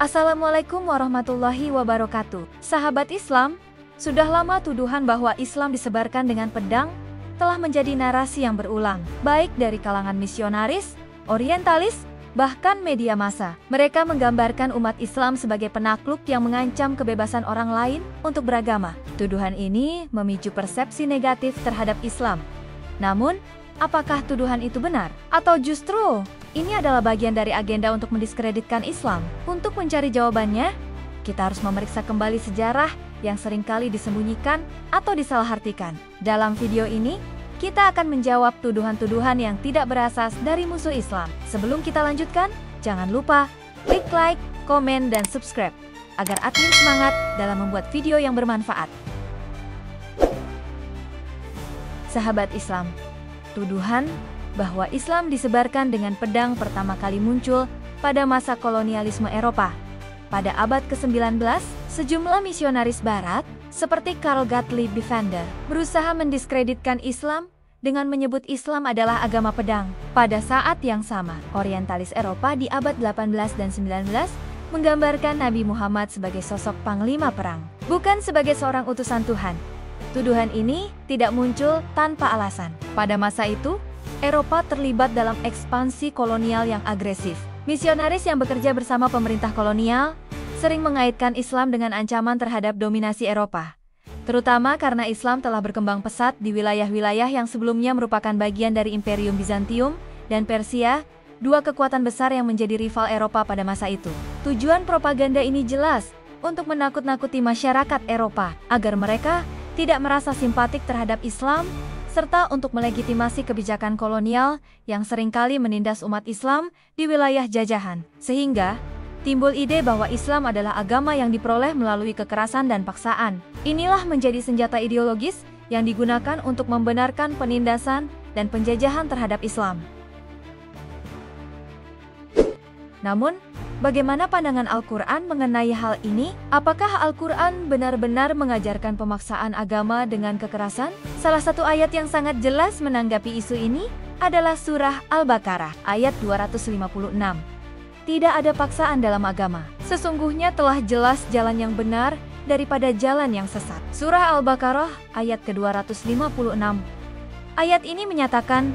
Assalamualaikum warahmatullahi wabarakatuh. Sahabat Islam, sudah lama tuduhan bahwa Islam disebarkan dengan pedang telah menjadi narasi yang berulang, baik dari kalangan misionaris, orientalis, bahkan media massa. Mereka menggambarkan umat Islam sebagai penakluk yang mengancam kebebasan orang lain untuk beragama. Tuduhan ini memicu persepsi negatif terhadap Islam. Namun, apakah tuduhan itu benar? Atau justru ini adalah bagian dari agenda untuk mendiskreditkan Islam? Untuk mencari jawabannya, kita harus memeriksa kembali sejarah yang seringkali disembunyikan atau disalahartikan. Dalam video ini, kita akan menjawab tuduhan-tuduhan yang tidak berasas dari musuh Islam. Sebelum kita lanjutkan, jangan lupa klik like, komen, dan subscribe agar admin semangat dalam membuat video yang bermanfaat. Sahabat Islam, tuduhan bahwa Islam disebarkan dengan pedang pertama kali muncul pada masa kolonialisme Eropa. Pada abad ke-19, sejumlah misionaris barat seperti Karl Gottlieb Bivander berusaha mendiskreditkan Islam dengan menyebut Islam adalah agama pedang. Pada saat yang sama, orientalis Eropa di abad 18 dan 19 menggambarkan Nabi Muhammad sebagai sosok panglima perang, bukan sebagai seorang utusan Tuhan. Tuduhan ini tidak muncul tanpa alasan. Pada masa itu, Eropa terlibat dalam ekspansi kolonial yang agresif. Misionaris yang bekerja bersama pemerintah kolonial sering mengaitkan Islam dengan ancaman terhadap dominasi Eropa, terutama karena Islam telah berkembang pesat di wilayah-wilayah yang sebelumnya merupakan bagian dari Imperium Bizantium dan Persia, dua kekuatan besar yang menjadi rival Eropa pada masa itu. Tujuan propaganda ini jelas untuk menakut-nakuti masyarakat Eropa agar mereka tidak merasa simpatik terhadap Islam, serta untuk melegitimasi kebijakan kolonial yang seringkali menindas umat Islam di wilayah jajahan. Sehingga, timbul ide bahwa Islam adalah agama yang diperoleh melalui kekerasan dan paksaan. Inilah menjadi senjata ideologis yang digunakan untuk membenarkan penindasan dan penjajahan terhadap Islam. Namun, bagaimana pandangan Al-Quran mengenai hal ini? Apakah Al-Quran benar-benar mengajarkan pemaksaan agama dengan kekerasan? Salah satu ayat yang sangat jelas menanggapi isu ini adalah surah Al-Baqarah ayat 256. Tidak ada paksaan dalam agama. Sesungguhnya telah jelas jalan yang benar daripada jalan yang sesat. Surah Al-Baqarah ayat ke-256. Ayat ini menyatakan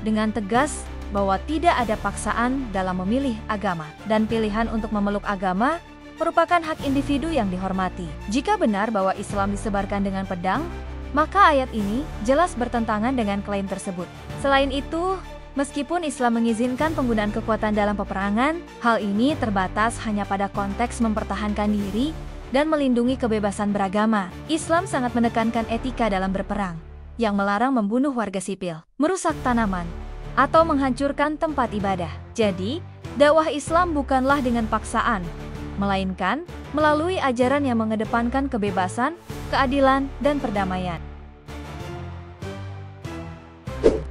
dengan tegas bahwa tidak ada paksaan dalam memilih agama, dan pilihan untuk memeluk agama merupakan hak individu yang dihormati. Jika benar bahwa Islam disebarkan dengan pedang, maka ayat ini jelas bertentangan dengan klaim tersebut. Selain itu, meskipun Islam mengizinkan penggunaan kekuatan dalam peperangan, hal ini terbatas hanya pada konteks mempertahankan diri dan melindungi kebebasan beragama. Islam sangat menekankan etika dalam berperang, yang melarang membunuh warga sipil, merusak tanaman, atau menghancurkan tempat ibadah. Jadi, dakwah Islam bukanlah dengan paksaan, melainkan melalui ajaran yang mengedepankan kebebasan, keadilan, dan perdamaian.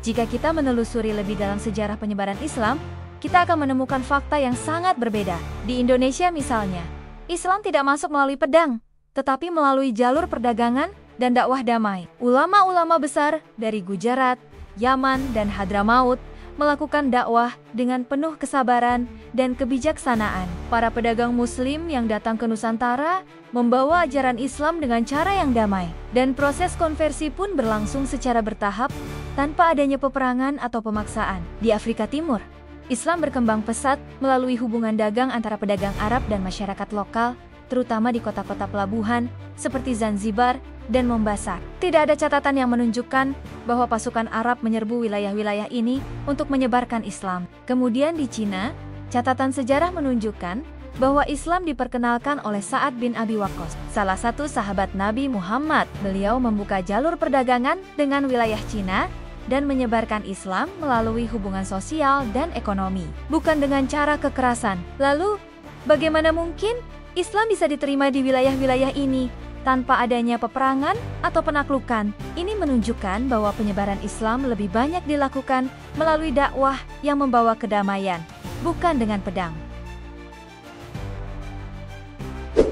Jika kita menelusuri lebih dalam sejarah penyebaran Islam, kita akan menemukan fakta yang sangat berbeda. Di Indonesia misalnya, Islam tidak masuk melalui pedang, tetapi melalui jalur perdagangan dan dakwah damai. Ulama-ulama besar dari Gujarat, Yaman, dan Hadramaut melakukan dakwah dengan penuh kesabaran dan kebijaksanaan. Para pedagang Muslim yang datang ke Nusantara membawa ajaran Islam dengan cara yang damai, dan proses konversi pun berlangsung secara bertahap tanpa adanya peperangan atau pemaksaan. Di Afrika Timur, Islam berkembang pesat melalui hubungan dagang antara pedagang Arab dan masyarakat lokal, terutama di kota-kota pelabuhan seperti Zanzibar dan Mombasa. Tidak ada catatan yang menunjukkan bahwa pasukan Arab menyerbu wilayah-wilayah ini untuk menyebarkan Islam. Kemudian di Cina, catatan sejarah menunjukkan bahwa Islam diperkenalkan oleh Sa'ad bin Abi Waqqas, salah satu sahabat Nabi Muhammad. Beliau membuka jalur perdagangan dengan wilayah Cina dan menyebarkan Islam melalui hubungan sosial dan ekonomi, bukan dengan cara kekerasan. Lalu, bagaimana mungkin Islam bisa diterima di wilayah-wilayah ini tanpa adanya peperangan atau penaklukan? Ini menunjukkan bahwa penyebaran Islam lebih banyak dilakukan melalui dakwah yang membawa kedamaian, bukan dengan pedang.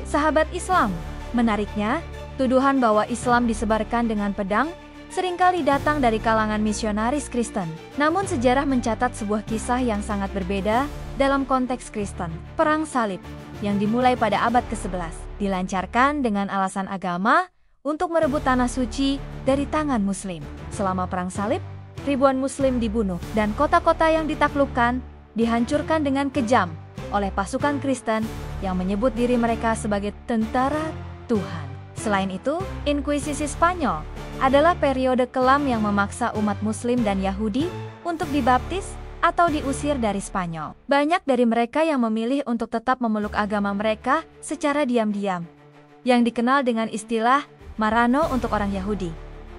Sahabat Islam, menariknya, tuduhan bahwa Islam disebarkan dengan pedang seringkali datang dari kalangan misionaris Kristen. Namun sejarah mencatat sebuah kisah yang sangat berbeda dalam konteks Kristen, Perang Salib. yang dimulai pada abad ke-11, dilancarkan dengan alasan agama untuk merebut tanah suci dari tangan Muslim. Selama Perang Salib, ribuan Muslim dibunuh dan kota-kota yang ditaklukkan dihancurkan dengan kejam oleh pasukan Kristen yang menyebut diri mereka sebagai tentara Tuhan. Selain itu, Inkuisisi Spanyol adalah periode kelam yang memaksa umat Muslim dan Yahudi untuk dibaptis atau diusir dari Spanyol. Banyak dari mereka yang memilih untuk tetap memeluk agama mereka secara diam-diam, yang dikenal dengan istilah Marrano untuk orang Yahudi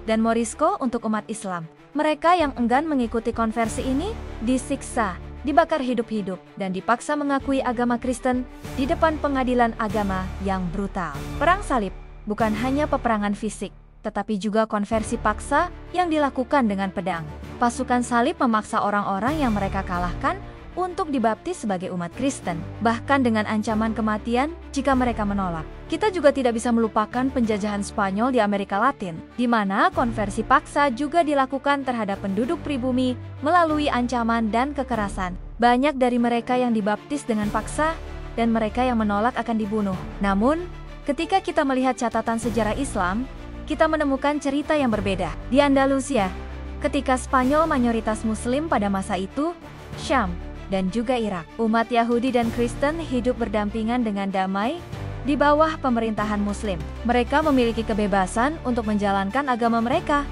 dan Morisco untuk umat Islam. Mereka yang enggan mengikuti konversi ini disiksa, dibakar hidup-hidup, dan dipaksa mengakui agama Kristen di depan pengadilan agama yang brutal. Perang Salib bukan hanya peperangan fisik, tetapi juga konversi paksa yang dilakukan dengan pedang. Pasukan salib memaksa orang-orang yang mereka kalahkan untuk dibaptis sebagai umat Kristen, bahkan dengan ancaman kematian jika mereka menolak. Kita juga tidak bisa melupakan penjajahan Spanyol di Amerika Latin, di mana konversi paksa juga dilakukan terhadap penduduk pribumi melalui ancaman dan kekerasan. Banyak dari mereka yang dibaptis dengan paksa dan mereka yang menolak akan dibunuh. Namun, ketika kita melihat catatan sejarah Islam, kita menemukan cerita yang berbeda. Di Andalusia, ketika Spanyol mayoritas Muslim pada masa itu, Syam, dan juga Irak, umat Yahudi dan Kristen hidup berdampingan dengan damai di bawah pemerintahan Muslim. Mereka memiliki kebebasan untuk menjalankan agama mereka,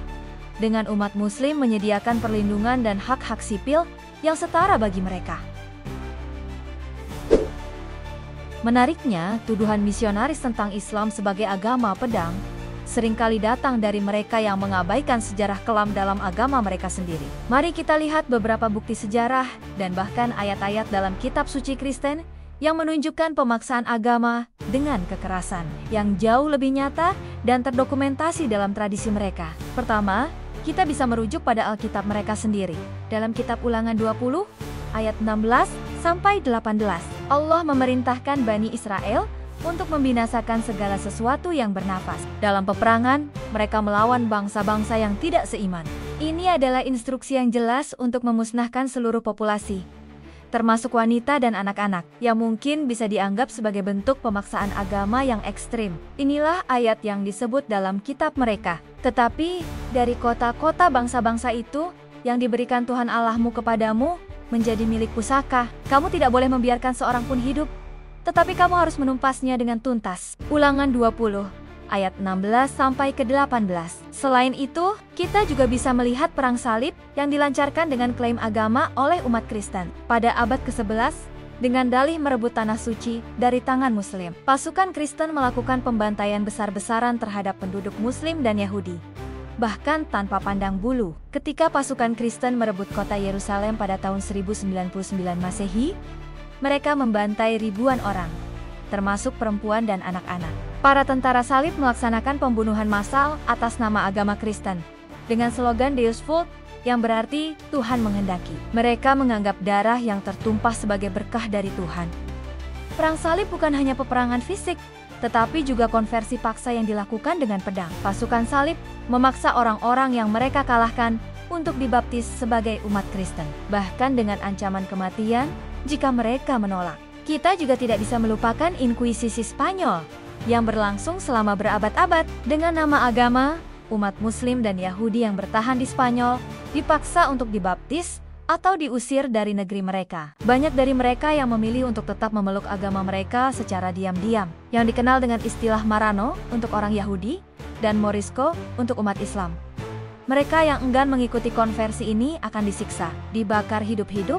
dengan umat Muslim menyediakan perlindungan dan hak-hak sipil yang setara bagi mereka. Menariknya, tuduhan misionaris tentang Islam sebagai agama pedang seringkali datang dari mereka yang mengabaikan sejarah kelam dalam agama mereka sendiri. Mari kita lihat beberapa bukti sejarah dan bahkan ayat-ayat dalam kitab suci Kristen yang menunjukkan pemaksaan agama dengan kekerasan yang jauh lebih nyata dan terdokumentasi dalam tradisi mereka. Pertama, kita bisa merujuk pada Alkitab mereka sendiri. Dalam kitab Ulangan 20 ayat 16 sampai 18, Allah memerintahkan Bani Israel untuk membinasakan segala sesuatu yang bernafas. Dalam peperangan, mereka melawan bangsa-bangsa yang tidak seiman. Ini adalah instruksi yang jelas untuk memusnahkan seluruh populasi, termasuk wanita dan anak-anak, yang mungkin bisa dianggap sebagai bentuk pemaksaan agama yang ekstrim. Inilah ayat yang disebut dalam kitab mereka. Tetapi, dari kota-kota bangsa-bangsa itu, yang diberikan Tuhan Allahmu kepadamu, menjadi milik pusaka. Kamu tidak boleh membiarkan seorang pun hidup, tetapi kamu harus menumpasnya dengan tuntas. Ulangan 20, ayat 16 sampai ke 18. Selain itu, kita juga bisa melihat perang salib yang dilancarkan dengan klaim agama oleh umat Kristen pada abad ke-11 dengan dalih merebut tanah suci dari tangan Muslim. Pasukan Kristen melakukan pembantaian besar-besaran terhadap penduduk Muslim dan Yahudi, bahkan tanpa pandang bulu. Ketika pasukan Kristen merebut kota Yerusalem pada tahun 1099 Masehi, mereka membantai ribuan orang, termasuk perempuan dan anak-anak. Para tentara salib melaksanakan pembunuhan massal atas nama agama Kristen, dengan slogan Deus Vult, yang berarti Tuhan menghendaki. Mereka menganggap darah yang tertumpah sebagai berkah dari Tuhan. Perang salib bukan hanya peperangan fisik, tetapi juga konversi paksa yang dilakukan dengan pedang. Pasukan salib memaksa orang-orang yang mereka kalahkan untuk dibaptis sebagai umat Kristen, bahkan dengan ancaman kematian jika mereka menolak. Kita juga tidak bisa melupakan Inkuisisi Spanyol yang berlangsung selama berabad-abad. Dengan nama agama, umat Muslim dan Yahudi yang bertahan di Spanyol dipaksa untuk dibaptis atau diusir dari negeri mereka. Banyak dari mereka yang memilih untuk tetap memeluk agama mereka secara diam-diam, yang dikenal dengan istilah Marrano untuk orang Yahudi dan Morisco untuk umat Islam. Mereka yang enggan mengikuti konversi ini akan disiksa, dibakar hidup-hidup,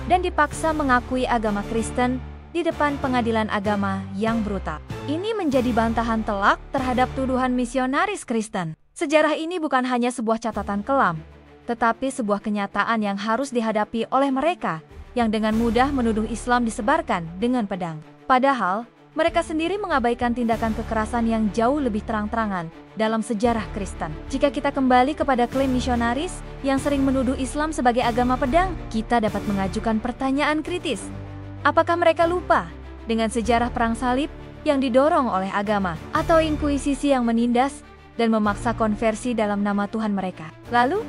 dan dipaksa mengakui agama Kristen di depan pengadilan agama yang brutal. Ini menjadi bantahan telak terhadap tuduhan misionaris Kristen. Sejarah ini bukan hanya sebuah catatan kelam, tetapi sebuah kenyataan yang harus dihadapi oleh mereka yang dengan mudah menuduh Islam disebarkan dengan pedang. Padahal, mereka sendiri mengabaikan tindakan kekerasan yang jauh lebih terang-terangan dalam sejarah Kristen. Jika kita kembali kepada klaim misionaris yang sering menuduh Islam sebagai agama pedang, kita dapat mengajukan pertanyaan kritis. Apakah mereka lupa dengan sejarah perang salib yang didorong oleh agama, atau inkuisisi yang menindas dan memaksa konversi dalam nama Tuhan mereka? Lalu,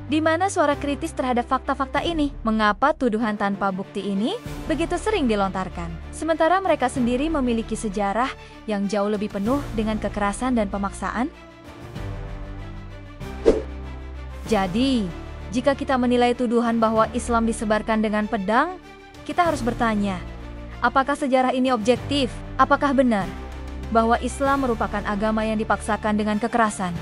Di mana suara kritis terhadap fakta-fakta ini? Mengapa tuduhan tanpa bukti ini begitu sering dilontarkan? Sementara mereka sendiri memiliki sejarah yang jauh lebih penuh dengan kekerasan dan pemaksaan. Jadi, jika kita menilai tuduhan bahwa Islam disebarkan dengan pedang, kita harus bertanya, apakah sejarah ini objektif? Apakah benar bahwa Islam merupakan agama yang dipaksakan dengan kekerasan?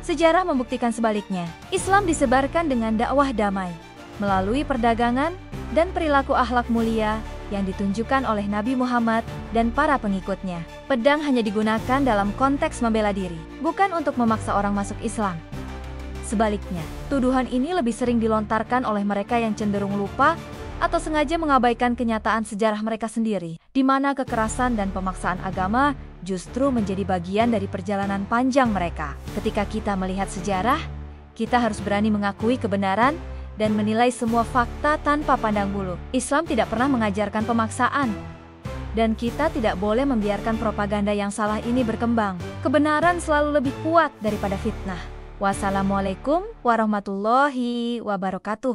Sejarah membuktikan sebaliknya. Islam disebarkan dengan dakwah damai, melalui perdagangan dan perilaku akhlak mulia yang ditunjukkan oleh Nabi Muhammad dan para pengikutnya. Pedang hanya digunakan dalam konteks membela diri, bukan untuk memaksa orang masuk Islam. Sebaliknya, tuduhan ini lebih sering dilontarkan oleh mereka yang cenderung lupa atau sengaja mengabaikan kenyataan sejarah mereka sendiri, di mana kekerasan dan pemaksaan agama justru menjadi bagian dari perjalanan panjang mereka. Ketika kita melihat sejarah, kita harus berani mengakui kebenaran dan menilai semua fakta tanpa pandang bulu. Islam tidak pernah mengajarkan pemaksaan, dan kita tidak boleh membiarkan propaganda yang salah ini berkembang. Kebenaran selalu lebih kuat daripada fitnah. Wassalamualaikum warahmatullahi wabarakatuh.